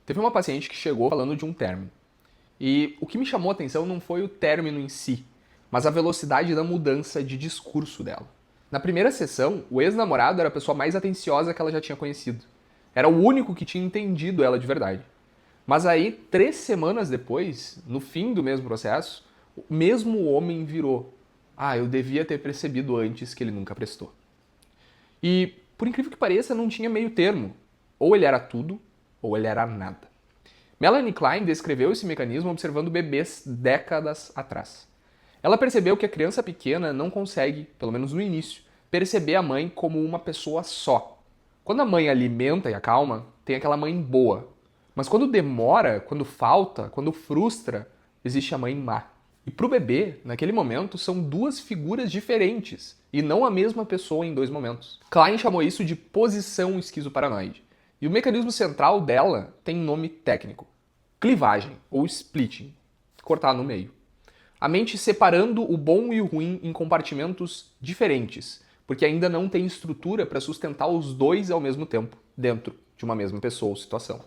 Teve uma paciente que chegou falando de um término. E o que me chamou a atenção não foi o término em si, mas a velocidade da mudança de discurso dela. Na primeira sessão, o ex-namorado era a pessoa mais atenciosa que ela já tinha conhecido. Era o único que tinha entendido ela de verdade. Mas aí, 3 semanas depois, no fim do mesmo processo, o mesmo homem virou. Eu devia ter percebido antes que ele nunca prestou. E, por incrível que pareça, não tinha meio termo. Ou ele era tudo, ou ele era nada. Melanie Klein descreveu esse mecanismo observando bebês décadas atrás. Ela percebeu que a criança pequena não consegue, pelo menos no início, perceber a mãe como uma pessoa só. Quando a mãe alimenta e acalma, tem aquela mãe boa. Mas quando demora, quando falta, quando frustra, existe a mãe má. E para o bebê, naquele momento, são duas figuras diferentes e não a mesma pessoa em 2 momentos. Klein chamou isso de posição esquizoparanoide. E o mecanismo central dela tem nome técnico: clivagem, ou splitting, cortar no meio. A mente separando o bom e o ruim em compartimentos diferentes, porque ainda não tem estrutura para sustentar os dois ao mesmo tempo, dentro de uma mesma pessoa ou situação.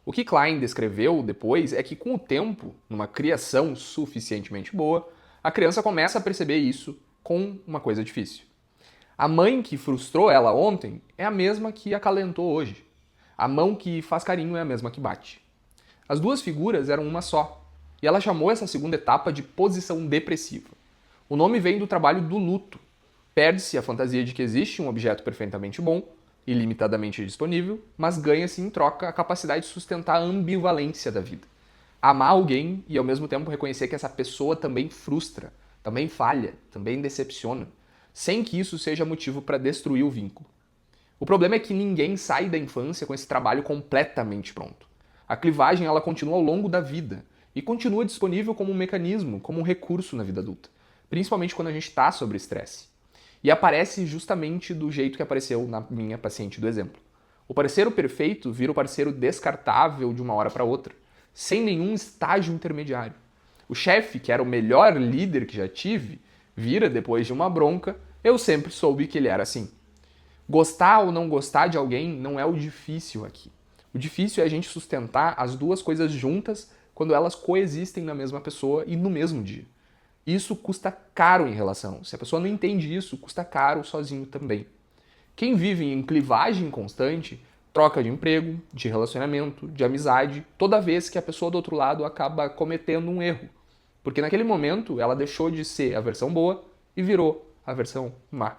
O que Klein descreveu depois é que com o tempo, numa criação suficientemente boa, a criança começa a perceber isso com uma coisa difícil. A mãe que frustrou ela ontem é a mesma que acalentou hoje. A mão que faz carinho é a mesma que bate. As duas figuras eram uma só, e ela chamou essa segunda etapa de posição depressiva. O nome vem do trabalho do luto. Perde-se a fantasia de que existe um objeto perfeitamente bom, ilimitadamente disponível, mas ganha-se em troca a capacidade de sustentar a ambivalência da vida. Amar alguém e ao mesmo tempo reconhecer que essa pessoa também frustra, também falha, também decepciona, sem que isso seja motivo para destruir o vínculo. O problema é que ninguém sai da infância com esse trabalho completamente pronto. A clivagem ela continua ao longo da vida e continua disponível como um mecanismo, como um recurso na vida adulta, principalmente quando a gente está sob estresse. E aparece justamente do jeito que apareceu na minha paciente do exemplo. O parceiro perfeito vira o parceiro descartável de uma hora para outra, sem nenhum estágio intermediário. O chefe, que era o melhor líder que já tive, vira, depois de uma bronca, eu sempre soube que ele era assim. Gostar ou não gostar de alguém não é o difícil aqui. O difícil é a gente sustentar as duas coisas juntas quando elas coexistem na mesma pessoa e no mesmo dia. Isso custa caro em relação. Se a pessoa não entende isso, custa caro sozinho também. Quem vive em clivagem constante troca de emprego, de relacionamento, de amizade, toda vez que a pessoa do outro lado acaba cometendo um erro. Porque naquele momento ela deixou de ser a versão boa e virou a versão má.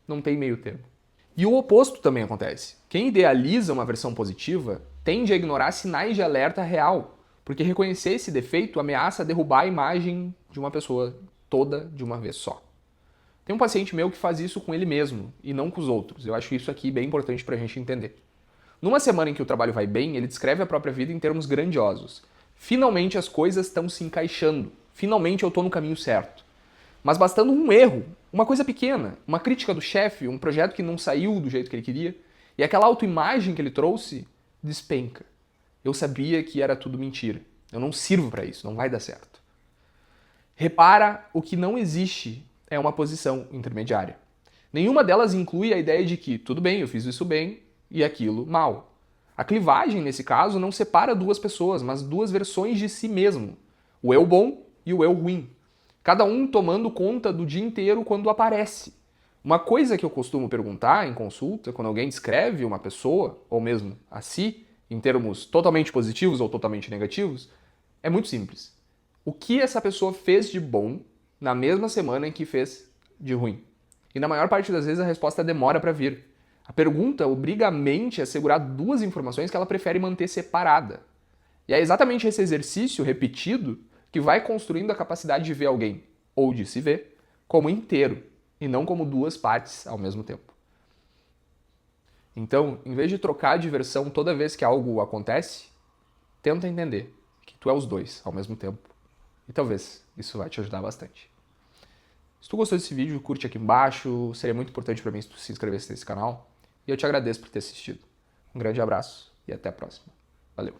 Não tem meio termo. E o oposto também acontece. Quem idealiza uma versão positiva tende a ignorar sinais de alerta real, porque reconhecer esse defeito ameaça derrubar a imagem de uma pessoa toda de uma vez só. Tem um paciente meu que faz isso com ele mesmo e não com os outros. Eu acho isso aqui bem importante pra gente entender. Numa semana em que o trabalho vai bem, ele descreve a própria vida em termos grandiosos. Finalmente as coisas estão se encaixando. Finalmente eu estou no caminho certo. Mas bastando um erro, uma coisa pequena, uma crítica do chefe, um projeto que não saiu do jeito que ele queria, e aquela autoimagem que ele trouxe despenca. Eu sabia que era tudo mentira. Eu não sirvo para isso, não vai dar certo. Repara, o que não existe é uma posição intermediária. Nenhuma delas inclui a ideia de que, tudo bem, eu fiz isso bem e aquilo mal. A clivagem, nesse caso, não separa duas pessoas, mas duas versões de si mesmo. O eu bom e o eu ruim. Cada um tomando conta do dia inteiro quando aparece. Uma coisa que eu costumo perguntar em consulta, quando alguém descreve uma pessoa, ou mesmo a si, em termos totalmente positivos ou totalmente negativos, é muito simples. O que essa pessoa fez de bom na mesma semana em que fez de ruim? E na maior parte das vezes a resposta demora para vir. A pergunta obriga a mente a segurar duas informações que ela prefere manter separada. E é exatamente esse exercício repetido que vai construindo a capacidade de ver alguém, ou de se ver, como inteiro, e não como duas partes ao mesmo tempo. Então, em vez de trocar de versão toda vez que algo acontece, tenta entender que tu é os dois ao mesmo tempo. E talvez isso vai te ajudar bastante. Se tu gostou desse vídeo, curte aqui embaixo, seria muito importante para mim se tu se inscrevesse nesse canal. E eu te agradeço por ter assistido. Um grande abraço e até a próxima. Valeu!